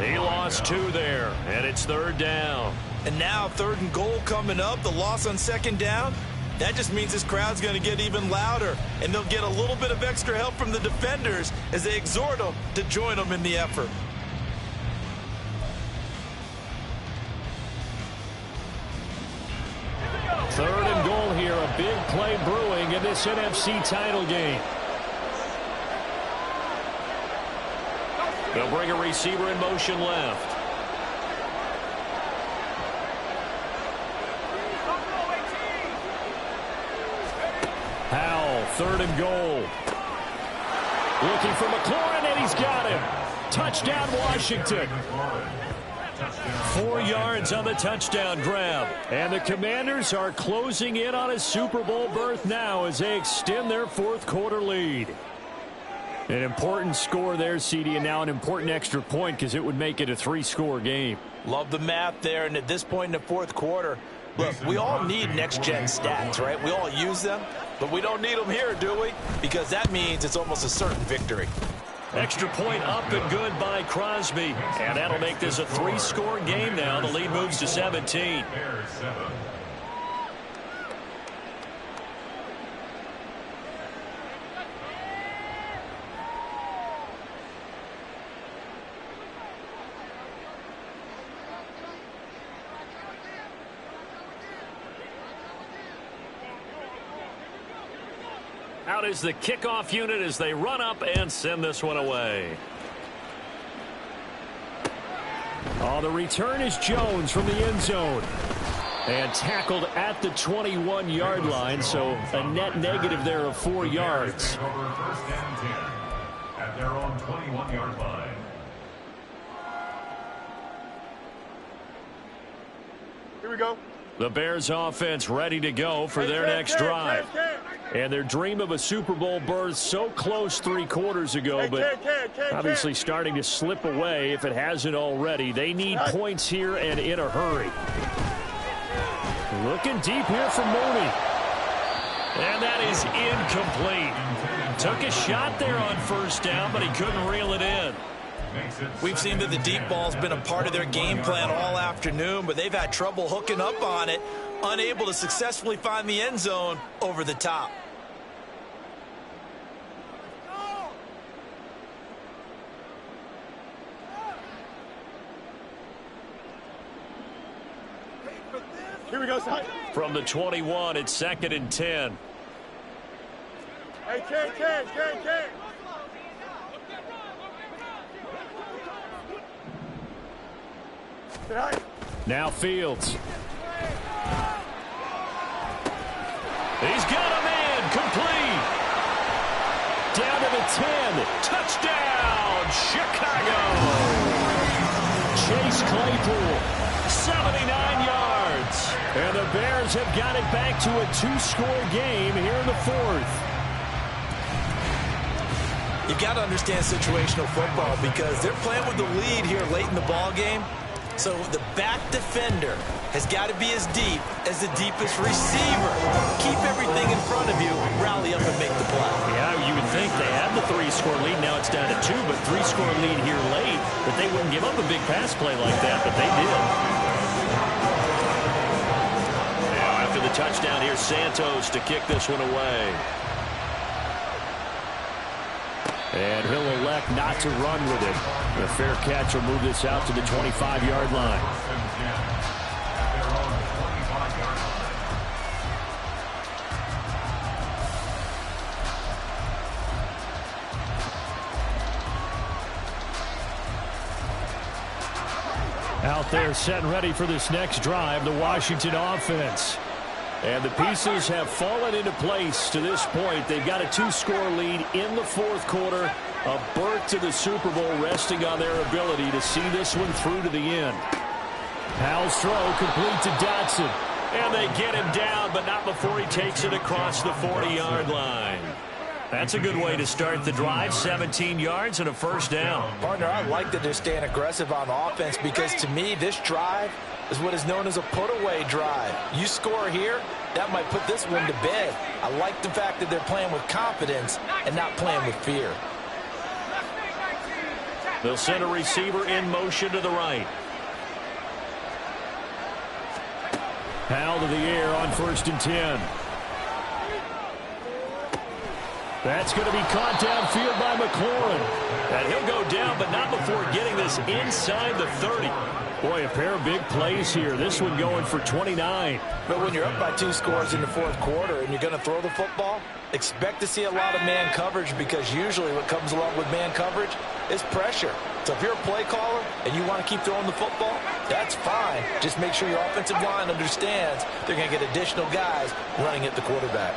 S1: He lost 2 there, and it's 3rd down.
S3: And now 3rd and goal coming up, the loss on 2nd down. That just means this crowd's going to get even louder, and they'll get a little bit of extra help from the defenders as they exhort them to join them in the effort.
S1: Third and goal here, a big play brewing in this NFC title game. They'll bring a receiver in motion left. Howell, 3rd and goal. Looking for McLaurin, and he's got him. Touchdown, Washington. 4 yards on the touchdown grab. And the Commanders are closing in on a Super Bowl berth now as they extend their 4th quarter lead. An important score there, CD, and now an important extra point because it would make it a 3-score game.
S3: Love the math there, and at this point in the 4th quarter, look, we all need next-gen stats, right? We all use them, but we don't need them here, do we? Because that means it's almost a certain victory.
S1: Extra point up and good by Crosby. And that'll make this a 3-score game now. The lead moves to 17. Out is the kickoff unit as they run up and send this one away. Oh, the return is Jones from the end zone. And tackled at the 21-yard line, so a net negative there of 4 yards.
S5: First and 10 at their own 21-yard line.
S6: Here we go.
S1: The Bears offense ready to go for their next drive. And their dream of a Super Bowl berth so close 3 quarters ago, but obviously starting to slip away if it hasn't already. They need points here and in a hurry. Looking deep here for Mooney. And that is incomplete. Took a shot there on 1st down, but he couldn't reel it in.
S3: We've seen that the deep ball's been a part of their game plan all afternoon, but they've had trouble hooking up on it, unable to successfully find the end zone over the top.
S6: Here we go, son.
S1: From the 21, it's 2nd and 10.
S6: Hey, Ken.
S1: Now Fields. He's got a man complete. Down to the 10. Touchdown, Chicago. Chase Claypool, 79 yards. And the Bears have got it back to a 2-score game here in the 4th.
S3: You've got to understand situational football because they're playing with the lead here late in the ball game. So the back defender has got to be as deep as the deepest receiver. Keep everything in front of you, rally up and make the play.
S1: Yeah, you would think they had the 3-score lead. Now it's down to 2, but 3-score lead here late. But they wouldn't give up a big pass play like that, but they did. Now after the touchdown, here's Santos to kick this one away. And he'll elect not to run with it. The fair catch will move this out to the 25-yard line. Out there set and ready for this next drive, the Washington offense. And the pieces have fallen into place to this point. They've got a 2-score lead in the fourth quarter. A berth to the Super Bowl resting on their ability to see this one through to the end. Howell's throw complete to Dotson. And they get him down, but not before he takes it across the 40-yard line. That's a good way to start the drive. 17 yards and a first down.
S3: Partner, I like that they're staying aggressive on offense because to me, this drive is what is known as a put-away drive. You score here, that might put this one to bed. I like the fact that they're playing with confidence and not playing with fear.
S1: They'll send a receiver in motion to the right. Howell to the air on 1st and 10. That's going to be caught downfield by McLaurin. And he'll go down, but not before getting this inside the 30. Boy, a pair of big plays here. This one going for 29.
S3: But when you're up by 2 scores in the fourth quarter and you're going to throw the football, expect to see a lot of man coverage because usually what comes along with man coverage is pressure. So if you're a play caller and you want to keep throwing the football, that's fine. Just make sure your offensive line understands they're going to get additional guys running at the quarterback.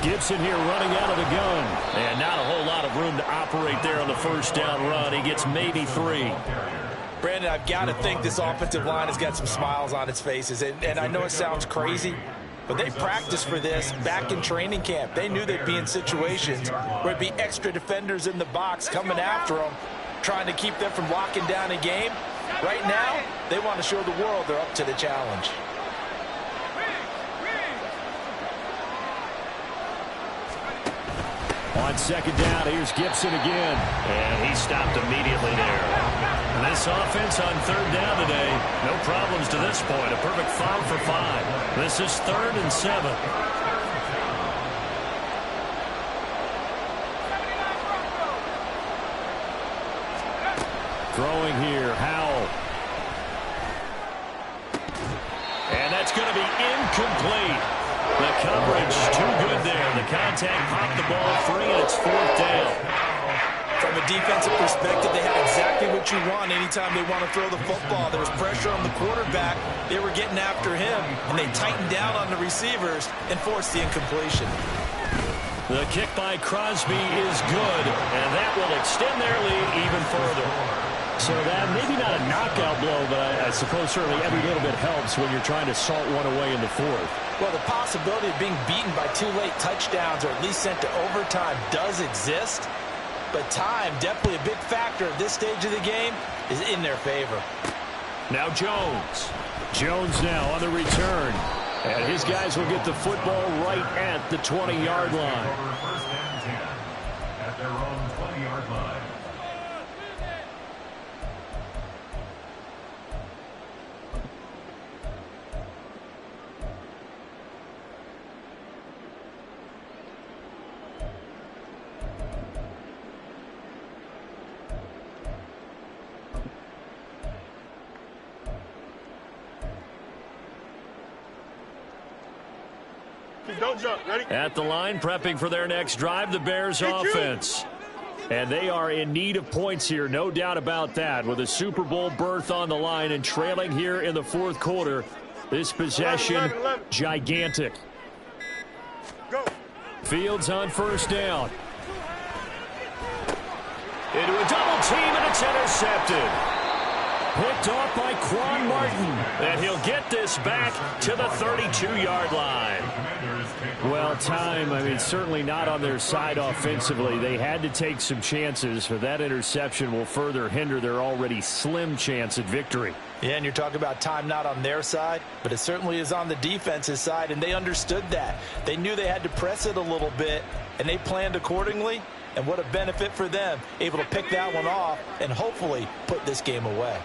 S1: Gibson here running out of the gun. And not a whole lot of room to operate there on the first down run. He gets maybe 3.
S3: Brandon, I've got to think this offensive line has got some smiles on its faces. And I know it sounds crazy, but they practiced for this back in training camp. They knew they'd be in situations where it'd be extra defenders in the box coming after them, trying to keep them from locking down a game. Right now, they want to show the world they're up to the challenge.
S1: On 2nd down, here's Gibson again. And he stopped immediately there. And this offense on 3rd down today, no problems to this point. A perfect 5 for 5. This is 3rd and 7. Throwing here, Howell. And that's going to be incomplete. The coverage too good there. The contact popped the ball free, and it's 4th down.
S3: From a defensive perspective, they have exactly what you want anytime they want to throw the football. There was pressure on the quarterback. They were getting after him, and they tightened down on the receivers and forced the incompletion.
S1: The kick by Crosby is good, and that will extend their lead even further. So that maybe not a knockout blow, but I suppose certainly every little bit helps when you're trying to salt one away in the 4th.
S3: Well, the possibility of being beaten by 2 late touchdowns or at least sent to overtime does exist, but time, definitely a big factor at this stage of the game, is in their favor.
S1: Now Jones. Jones now on the return. And his guys will get the football right at the 20-yard line.
S5: First and 10 at their own 20-yard line.
S6: Don't jump. Ready?
S1: At the line, prepping for their next drive, the Bears offense. And they are in need of points here, no doubt about that. With a Super Bowl berth on the line and trailing here in the 4th quarter, this possession, gigantic.
S6: Go.
S1: Fields on 1st down. Into a double team, and it's intercepted. Picked off by Quan Martin, and he'll get this back to the 32-yard line. Well, time, I mean, certainly not on their side offensively. They had to take some chances, but that interception will further hinder their already slim chance at victory.
S3: Yeah, and you're talking about time not on their side, but it certainly is on the defense's side, and they understood that. They knew they had to press it a little bit, and they planned accordingly, and what a benefit for them, able to pick that one off and hopefully put this game away.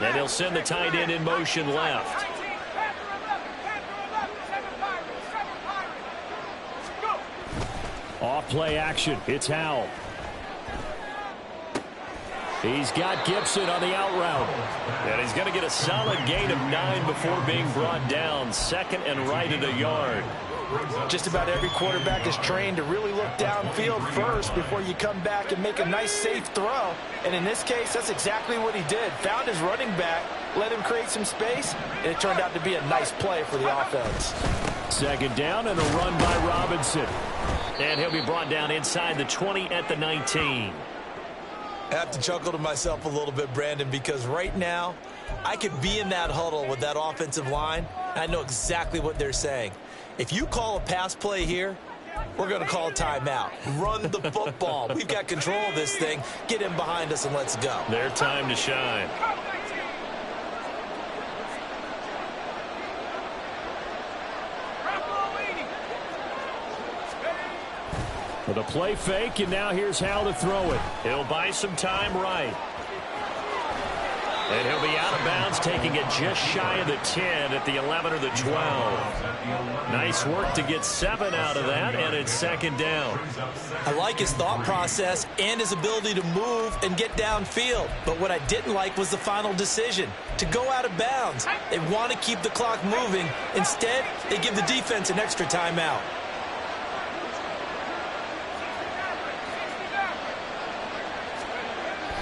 S1: And he'll send the tight end in motion left. Off play action. It's Howell.
S2: He's got Gibson on the out route.
S1: And he's going to get a solid gain of 9 before being brought down. Second and right at a yard.
S4: Just about every quarterback is trained to really look downfield first before you come back and make a nice, safe throw. And in this case, that's exactly what he did. Found his running back, let him create some space, and it turned out to be a nice play for the offense.
S2: Second down and a run by Robinson.
S1: And he'll be brought down inside the 20 at the 19.
S3: I have to chuckle to myself a little bit, Brandon, because right now I could be in that huddle with that offensive line, and I know exactly what they're saying. If you call a pass play here, we're going to call a timeout. Run the football. We've got control of this thing. Get in behind us and let's go.
S1: Their time to shine.
S2: With a play fake, and now here's how to throw it.
S1: He'll buy some time right. And he'll be out of bounds, taking it just shy of the 10 at the 11 or the 12. Nice work to get 7 out of that, and it's second down.
S3: I like his thought process and his ability to move and get downfield. But what I didn't like was the final decision, to go out of bounds. They want to keep the clock moving. Instead, they give the defense an extra timeout.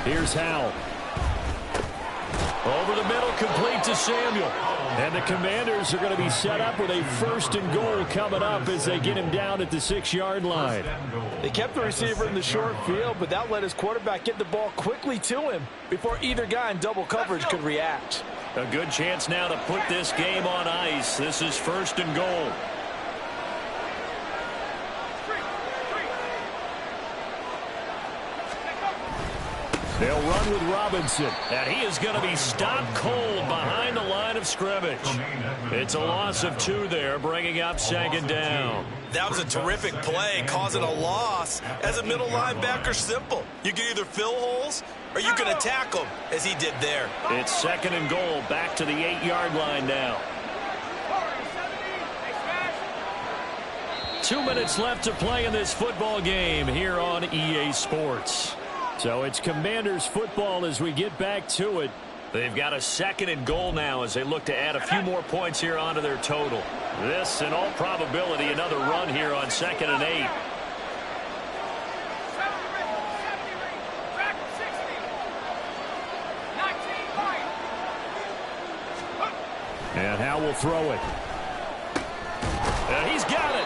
S2: Here's Howell.
S1: Over the middle, complete to Samuel.
S2: And the Commanders are going to be set up with a first and goal coming up as they get him down at the 6-yard line.
S4: They kept the receiver in the short field, but that let his quarterback get the ball quickly to him before either guy in double coverage could react.
S1: A good chance now to put this game on ice. This is first and goal.
S2: They'll run with Robinson.
S1: And he is going to be stopped cold behind the line of scrimmage. It's a loss of 2 there, bringing up second down.
S3: That was a terrific play, causing a loss. As a middle linebacker, simple. You can either fill holes or you can attack them, as he did there.
S1: It's second and goal, back to the 8-yard line now. 2 minutes left to play in this football game here on EA Sports.
S2: So it's Commanders football as we get back to it.
S1: They've got a second and goal now as they look to add a few more points here onto their total. This, in all probability, another run here on 2nd and 8.
S2: And Howell will throw it.
S1: And he's got it.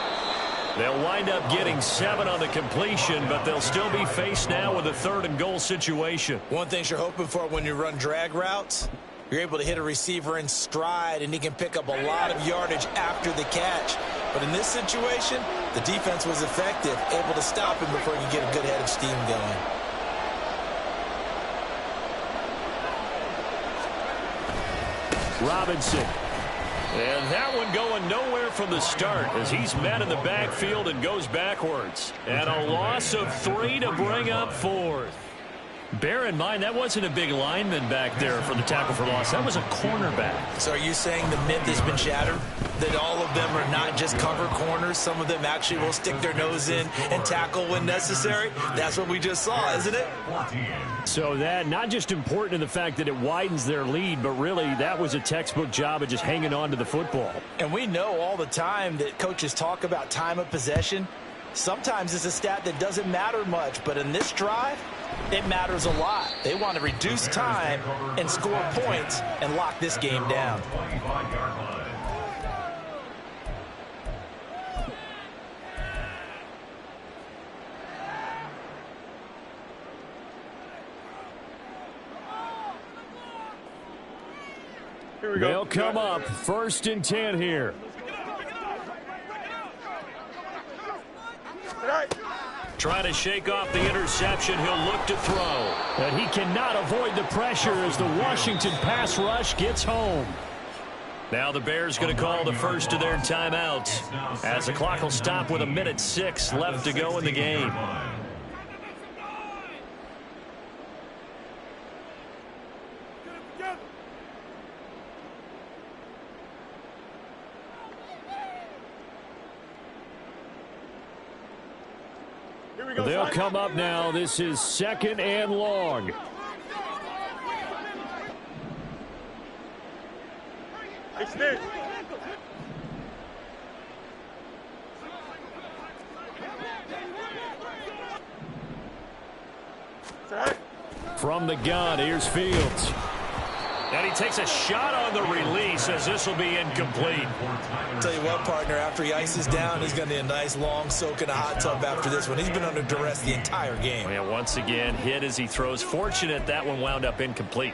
S1: They'll wind up getting 7 on the completion, but they'll still be faced now with a 3rd and goal situation.
S3: One thing you're hoping for when you run drag routes, you're able to hit a receiver in stride, and he can pick up a lot of yardage after the catch. But in this situation, the defense was effective, able to stop him before he could get a good head of steam going.
S2: Robinson.
S1: And that one going nowhere from the start as he's met in the backfield and goes backwards. And a loss of 3 to bring up 4th. Bear in mind, that wasn't a big lineman back there for the tackle for loss. That was a cornerback.
S3: So are you saying the myth has been shattered? That all of them are not just cover corners? Some of them actually will stick their nose in and tackle when necessary? That's what we just saw, isn't it?
S2: So that, not just important in the fact that it widens their lead, but really that was a textbook job of just hanging on to the football.
S4: And we know all the time that coaches talk about time of possession. Sometimes it's a stat that doesn't matter much, but in this drive, it matters a lot. They want to reduce time and score points and lock this game down.
S2: They'll come up 1st and 10 here.
S1: Trying to shake off the interception. He'll look to throw.
S2: But he cannot avoid the pressure as the Washington pass rush gets home.
S1: Now the Bears going to call the first of their timeouts as the clock will stop with 1:06 left to go in the game.
S2: They'll come up now. This is 2nd and long.
S6: Stay.
S1: From the gun, here's Fields. And he takes a shot on the release as this will be incomplete.
S3: Tell you what, partner, after he ices down, he's going to need a nice long soak in a hot tub after this one. He's been under duress the entire game.
S1: Yeah, once again, hit as he throws. Fortunate that one wound up incomplete.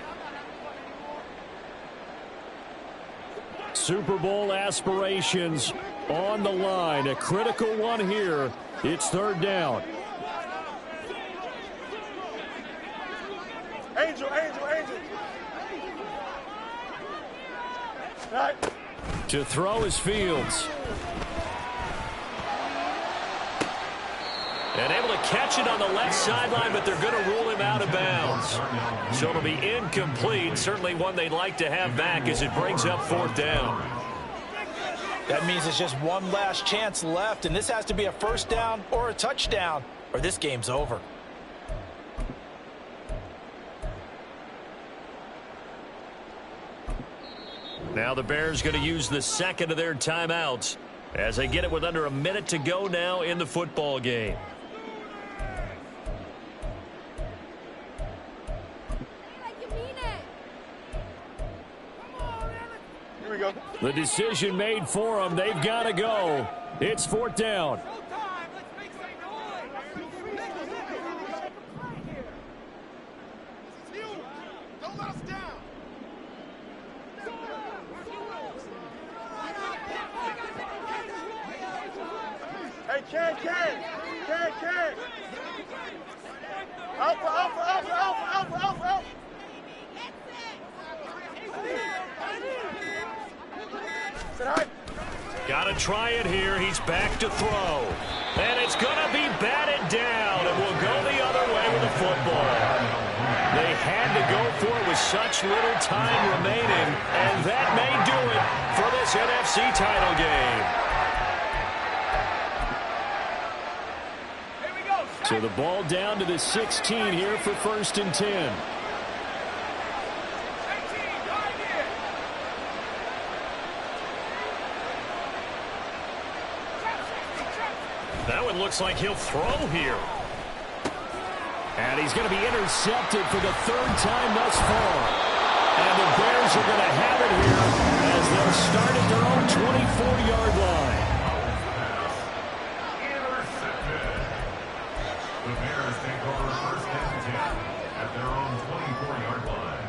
S1: Super Bowl aspirations on the line. A critical one here. It's third down.
S6: Angel, Angel, Angel. Right.
S1: To throw is Fields. And able to catch it on the left sideline, but they're going to rule him out of bounds. So it'll be incomplete. Certainly one they'd like to have back as it brings up fourth down.
S3: That means it's just one last chance left, and this has to be a first down or a touchdown, or this game's over.
S1: Now the Bears going to use the second of their timeouts as they get it with under a minute to go now in the football game.
S6: Here we go.
S1: The decision made for them. They've got to go. It's fourth down.
S6: Hey, Ken. Alpha. Sit high.
S1: Got to try it here. He's back to throw. And it's going to be batted down. And will go the other way with the football. They had to go for it with such little time remaining. And that may do it for this NFC title game. So the ball down to the 16 here for first and 10. That one looks like he'll throw here. And he's going to be intercepted for the third time thus far. And the Bears are going to have it here as they'll start at their own 24-yard line.
S5: The Bears take over first and 10 at their own 24-yard line.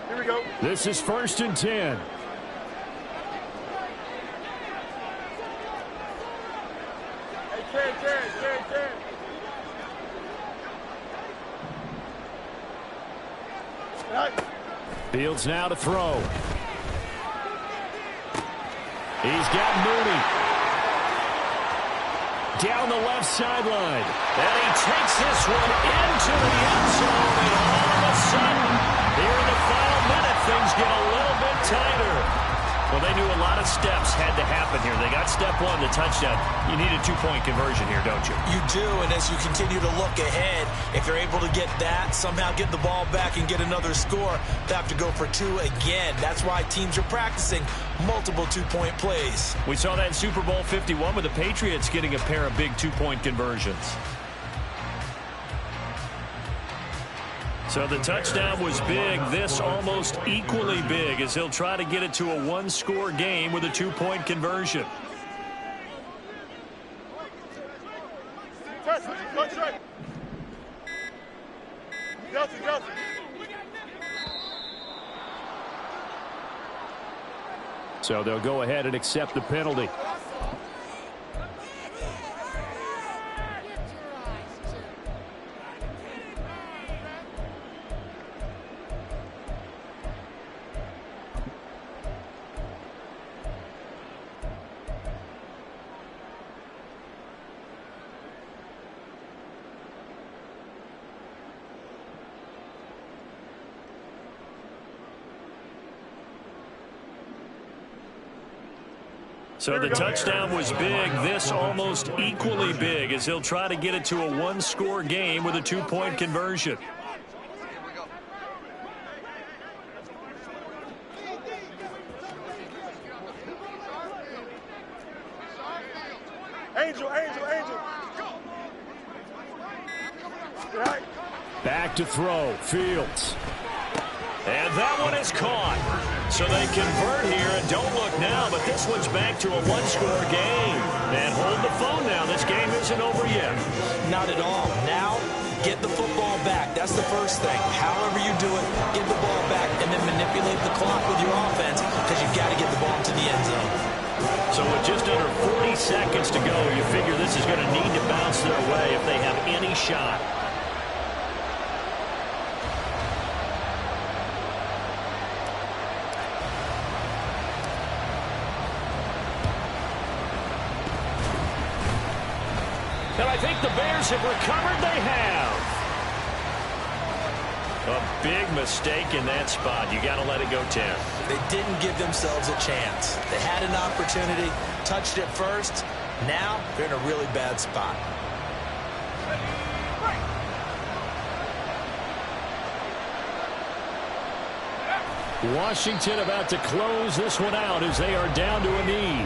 S6: Here we go.
S1: This is first and 10.
S6: Hey, Ken. Right.
S1: Fields now to throw. He's got Mooney. Down the left sideline. And he takes this one into the end zone. And all of a sudden, here in the final minute, things get a little bit tighter. Well, they knew a lot of steps had to happen here. They got step one, the touchdown. You need a two-point conversion here, don't you?
S3: You do, and as you continue to look ahead, if they're able to get that, somehow get the ball back and get another score, they have to go for two again. That's why teams are practicing multiple two-point plays.
S1: We saw that in Super Bowl 51 with the Patriots getting a pair of big two-point conversions. So the touchdown was big. This almost equally big as he'll try to get it to a one-score game with a two-point conversion. So they'll go ahead and accept the penalty. So the touchdown was big. This almost equally big as he'll try to get it to a one-score game with a two-point conversion.
S6: Angel.
S2: Back to throw. Fields.
S1: And that one is caught. So they convert here, and don't look now, but this one's back to a one-score game. And hold the phone now. This game isn't over yet.
S3: Not at all. Now, get the football back. That's the first thing. However you do it, get the ball back and then manipulate the clock with your offense because you've got to get the ball to the end zone.
S1: So with just under 40 seconds to go, you figure this is going to need to bounce their way if they have any shot.
S2: And I think the Bears have recovered. They have.
S1: A big mistake in that spot. You got to let it go 10.
S3: They didn't give themselves a chance. They had an opportunity, touched it first. Now they're in a really bad spot.
S2: Washington about to close this one out as they are down to a knee.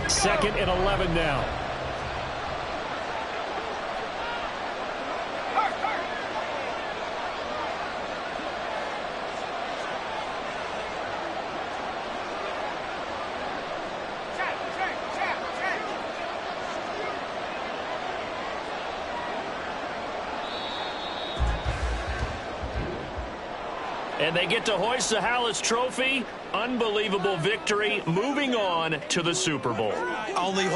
S2: Second and 11 now.
S1: And they get to hoist the Hallis Trophy. Unbelievable victory. Moving on to the Super Bowl.
S3: Only